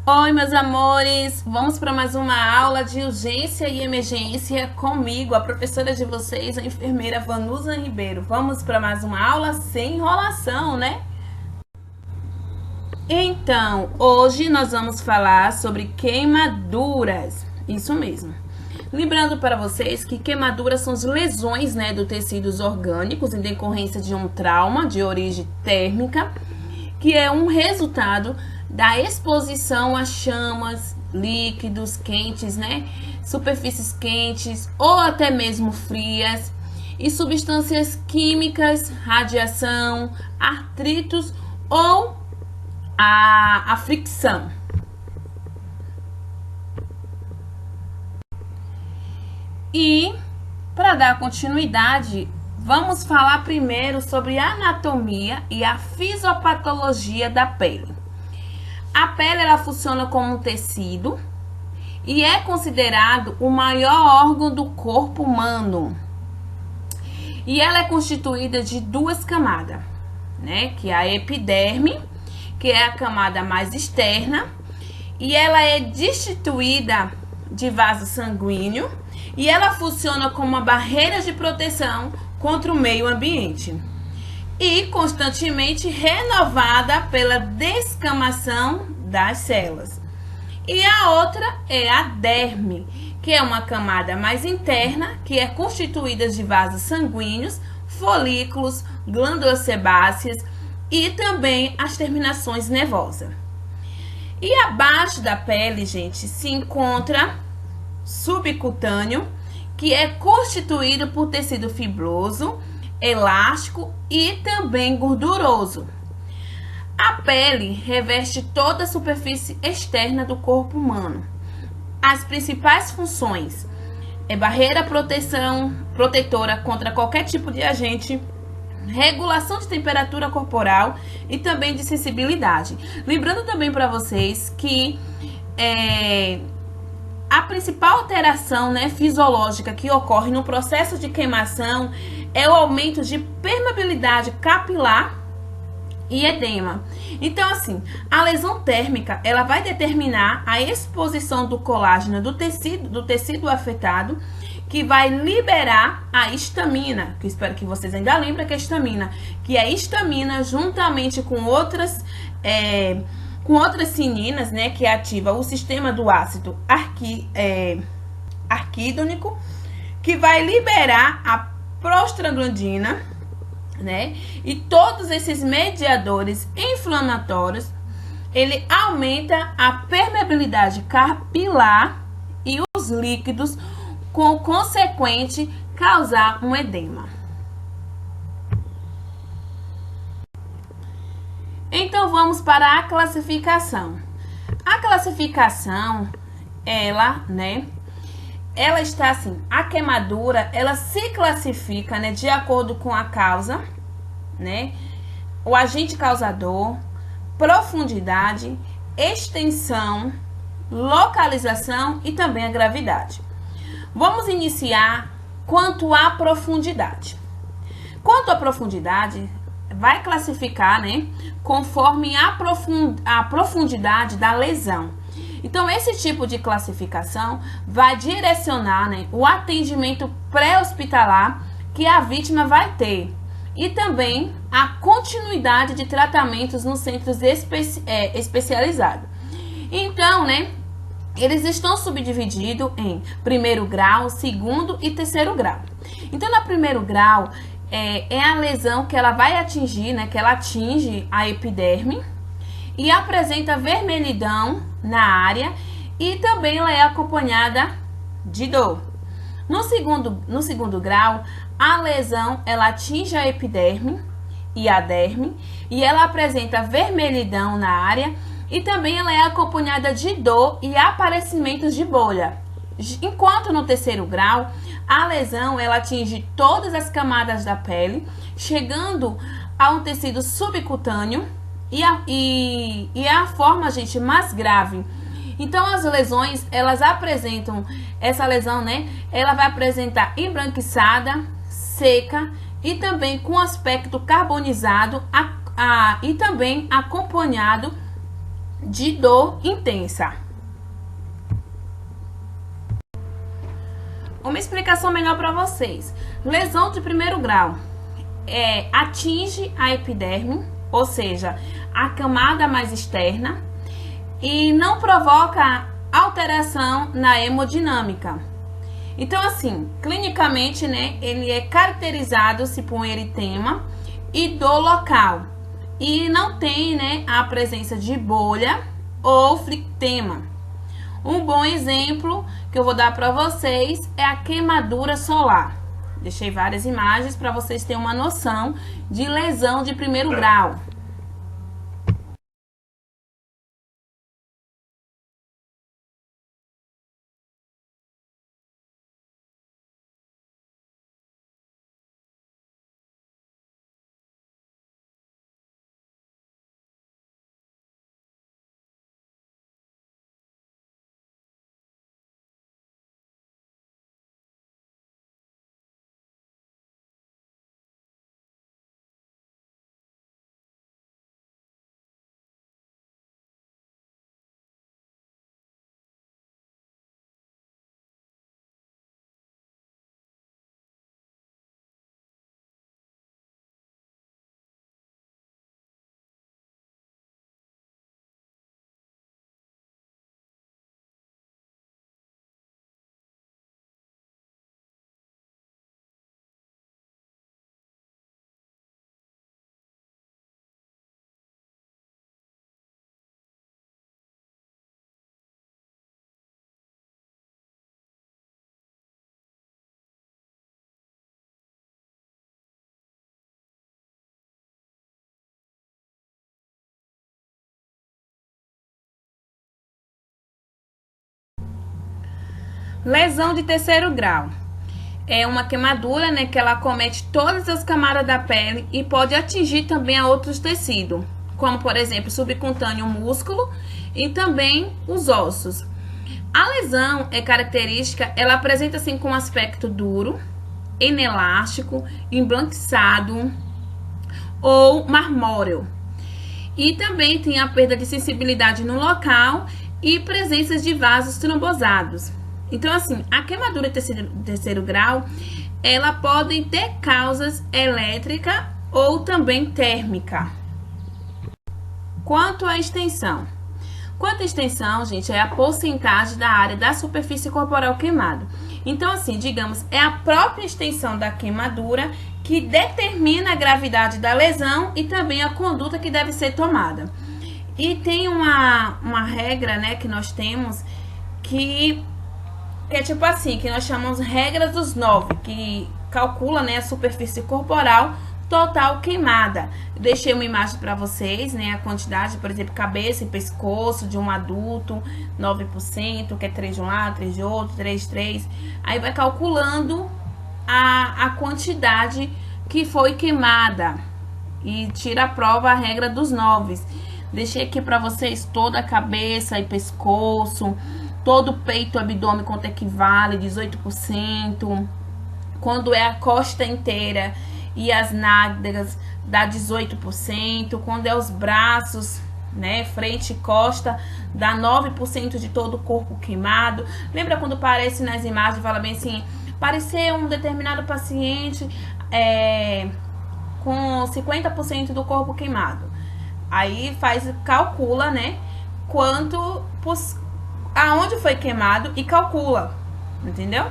Oi, meus amores! Vamos para mais uma aula de urgência e emergência comigo, a professora de vocês, a enfermeira Vanusa Ribeiro. Vamos para mais uma aula sem enrolação, né? Então, hoje nós vamos falar sobre queimaduras. Isso mesmo. Lembrando para vocês que queimaduras são as lesões, né, dos tecidos orgânicos em decorrência de um trauma de origem térmica, que é um resultado da exposição a chamas, líquidos quentes, né? Superfícies quentes ou até mesmo frias e substâncias químicas, radiação, atritos ou a fricção. E para dar continuidade, vamos falar primeiro sobre a anatomia e a fisiopatologia da pele. A pele ela funciona como um tecido e é considerado o maior órgão do corpo humano. E ela é constituída de duas camadas, né? Que é a epiderme, que é a camada mais externa, e ela é destituída de vaso sanguíneo e ela funciona como uma barreira de proteção contra o meio ambiente. E constantemente renovada pela descamação das células. E a outra é a derme, que é uma camada mais interna, que é constituída de vasos sanguíneos, folículos, glândulas sebáceas e também as terminações nervosas. E abaixo da pele, gente, se encontra subcutâneo, que é constituído por tecido fibroso, elástico e também gorduroso. A pele reveste toda a superfície externa do corpo humano. As principais funções é barreira, protetora contra qualquer tipo de agente, regulação de temperatura corporal e também de sensibilidade. Lembrando também para vocês que a principal alteração, né, fisiológica que ocorre no processo de queimação é o aumento de permeabilidade capilar e edema. Então, assim, a lesão térmica, ela vai determinar a exposição do colágeno do tecido afetado, que vai liberar a histamina, que eu espero que vocês ainda lembrem que é histamina, que é histamina juntamente com outras cininas, né, que ativa o sistema do ácido arquidônico, que vai liberar a prostaglandina, né? E todos esses mediadores inflamatórios, ele aumenta a permeabilidade capilar e os líquidos, com consequente causar um edema. Então vamos para a classificação. A classificação, ela está assim, a queimadura, ela se classifica, né, de acordo com a causa, né, o agente causador, profundidade, extensão, localização e também a gravidade. Vamos iniciar quanto à profundidade. Quanto à profundidade, vai classificar, né, conforme a profundidade da lesão. Então, esse tipo de classificação vai direcionar, né, o atendimento pré-hospitalar que a vítima vai ter e também a continuidade de tratamentos nos centros especializados. Então, né, eles estão subdivididos em primeiro grau, segundo e terceiro grau. Então, no primeiro grau, é a lesão que ela vai atingir, né, que ela atinge a epiderme e apresenta vermelhidão na área e também ela é acompanhada de dor. No segundo grau, a lesão ela atinge a epiderme e a derme e ela apresenta vermelhidão na área e também ela é acompanhada de dor e aparecimentos de bolha. Enquanto no terceiro grau, a lesão ela atinge todas as camadas da pele, chegando a um tecido subcutâneo e a forma, gente, mais grave. Então, as lesões, elas apresentam, essa lesão, né, ela vai apresentar embranquiçada, seca e também com aspecto carbonizado e também acompanhado de dor intensa. Uma explicação melhor para vocês. Lesão de primeiro grau atinge a epiderme, ou seja, a camada mais externa, e não provoca alteração na hemodinâmica. Então, assim, clinicamente, né, ele é caracterizado-se por um eritema e dor local. E não tem, né, a presença de bolha ou flictema. Um bom exemplo que eu vou dar para vocês é a queimadura solar. Deixei várias imagens para vocês terem uma noção de lesão de primeiro grau. Lesão de terceiro grau é uma queimadura, né, que ela acomete todas as camadas da pele e pode atingir também a outros tecidos, como por exemplo subcutâneo, músculo e também os ossos. A lesão é característica, ela apresenta assim com um aspecto duro, inelástico, embranquiçado ou marmóreo. E também tem a perda de sensibilidade no local e presença de vasos trombosados. Então, assim, a queimadura de terceiro grau, ela pode ter causas elétrica ou também térmica. Quanto à extensão. Quanto à extensão, gente, é a porcentagem da área da superfície corporal queimada. Então, assim, digamos, é a própria extensão da queimadura que determina a gravidade da lesão e também a conduta que deve ser tomada. E tem uma regra, né, que nós temos que é tipo assim, que nós chamamos regras dos 9, que calcula, né, a superfície corporal total queimada. Eu deixei uma imagem para vocês, né, a quantidade, por exemplo, cabeça e pescoço de um adulto, 9%, que é 3 de um lado, 3 de outro, 3. Aí vai calculando a quantidade que foi queimada e tira a prova a regra dos 9. Deixei aqui para vocês toda a cabeça e pescoço, todo o peito, abdômen, quanto equivale, 18%. Quando é a costa inteira e as nádegas, dá 18%. Quando é os braços, né, frente e costa, dá 9% de todo o corpo queimado. Lembra quando aparece nas imagens, fala bem assim, parecer um determinado paciente com 50% do corpo queimado. Aí calcula, né, aonde foi queimado e calcula, entendeu?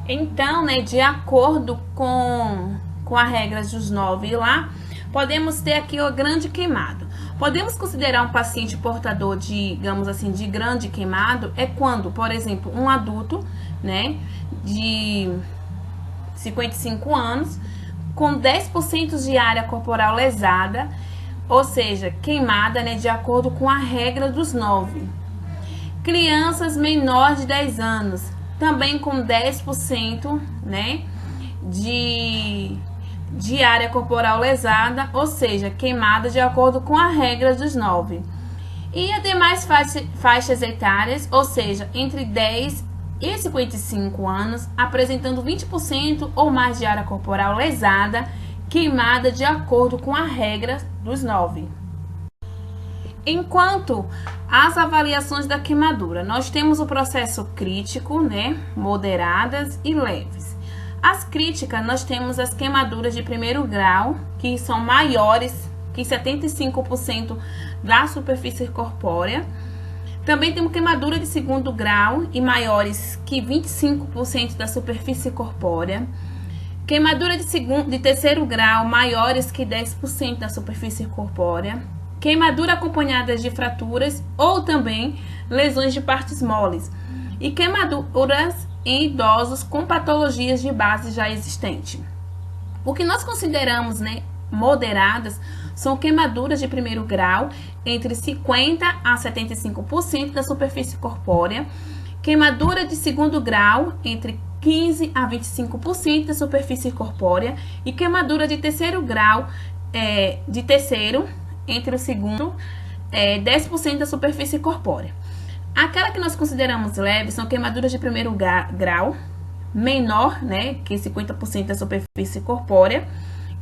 Então, né, de acordo com as regras dos 9 lá, podemos ter aqui o grande queimado. Podemos considerar um paciente portador de, digamos assim, de grande queimado é quando, por exemplo, um adulto, né, de 55 anos, com 10% de área corporal lesada, ou seja, queimada, né, de acordo com a regra dos 9. Crianças menores de 10 anos, também com 10%, né, de área corporal lesada, ou seja, queimada de acordo com a regra dos 9. E as demais faixas etárias, ou seja, entre 10 e 55 anos, apresentando 20% ou mais de área corporal lesada, queimada de acordo com a regra dos 9. Enquanto as avaliações da queimadura, nós temos o processo crítico, né, moderadas e leves. As críticas, nós temos as queimaduras de primeiro grau, que são maiores que 75% da superfície corpórea. Também temos queimadura de segundo grau e maiores que 25% da superfície corpórea. Queimadura de terceiro grau, maiores que 10% da superfície corpórea. Queimadura acompanhada de fraturas ou também lesões de partes moles. E queimaduras em idosos com patologias de base já existente. O que nós consideramos, né, moderadas são queimaduras de primeiro grau entre 50% a 75% da superfície corpórea. Queimadura de segundo grau entre 15% a 25% da superfície corpórea. E queimadura de terceiro grau, entre o segundo, 10% da superfície corpórea. Aquela que nós consideramos leve são queimaduras de primeiro grau, menor, né, que 50% da superfície corpórea.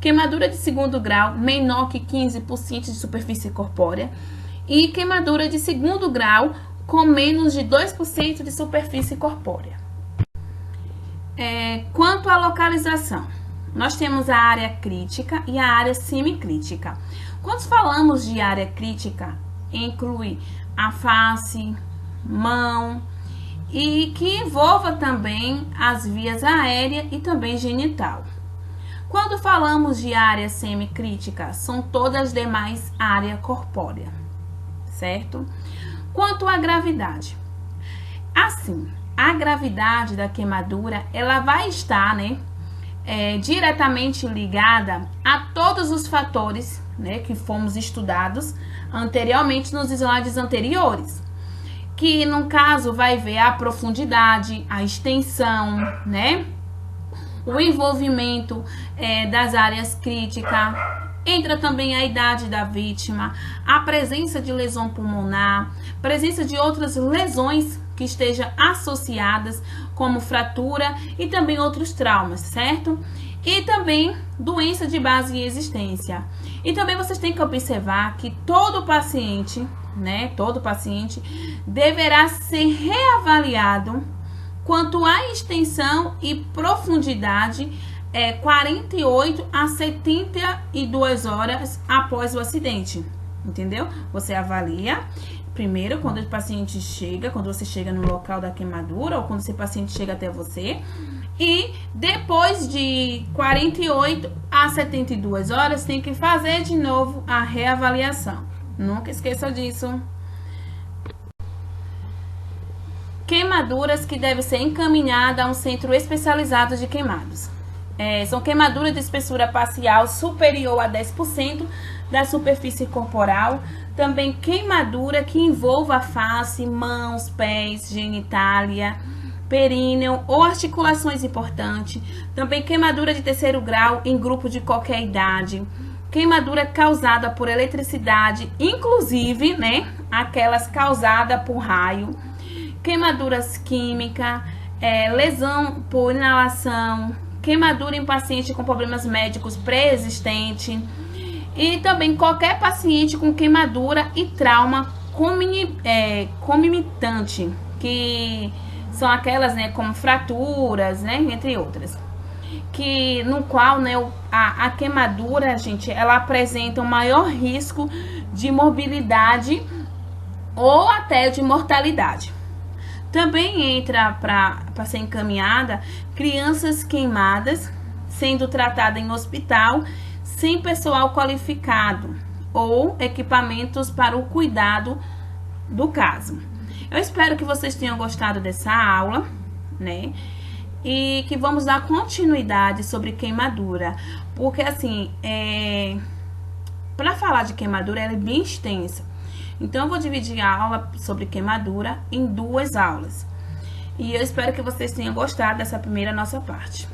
Queimadura de segundo grau, menor que 15% de superfície corpórea. E queimadura de segundo grau, com menos de 2% de superfície corpórea. Quanto à localização, nós temos a área crítica e a área semicrítica. Quando falamos de área crítica, inclui a face, mão e que envolva também as vias aérea e também genital. Quando falamos de área semicrítica, são todas as demais áreas corpóreas, certo? Quanto à gravidade, assim, a gravidade da queimadura, ela vai estar, né, diretamente ligada a todos os fatores, né, que fomos estudados anteriormente nos slides anteriores, que no caso vai ver a profundidade, a extensão, né, o envolvimento das áreas críticas, entra também a idade da vítima, a presença de lesão pulmonar, presença de outras lesões que estejam associadas, como fratura e também outros traumas, certo? E também doença de base e existência. E também vocês têm que observar que todo paciente, né, deverá ser reavaliado quanto à extensão e profundidade 48 a 72 horas após o acidente, entendeu? Você avalia primeiro quando o paciente chega, quando você chega no local da queimadura ou quando esse paciente chega até você, e depois de 48 a 72 horas tem que fazer de novo a reavaliação. Nunca esqueça disso. Queimaduras que devem ser encaminhadas a um centro especializado de queimados. São queimaduras de espessura parcial superior a 10% da superfície corporal. Também queimadura que envolva a face, mãos, pés, genitália, períneo ou articulações importantes. Também queimadura de terceiro grau em grupo de qualquer idade. Queimadura causada por eletricidade, inclusive, né, aquelas causadas por raio. Queimaduras químicas, lesão por inalação, queimadura em paciente com problemas médicos pré-existentes e também qualquer paciente com queimadura e trauma concomitante, que são aquelas, né, como fraturas, né, entre outras, que no qual, né, a queimadura, gente, ela apresenta um maior risco de morbilidade ou até de mortalidade. Também entra para ser encaminhada crianças queimadas, sendo tratada em hospital sem pessoal qualificado ou equipamentos para o cuidado do caso. Eu espero que vocês tenham gostado dessa aula, né? E que vamos dar continuidade sobre queimadura, porque assim, para falar de queimadura, ela é bem extensa. Então, eu vou dividir a aula sobre queimadura em 2 aulas. E eu espero que vocês tenham gostado dessa primeira nossa parte.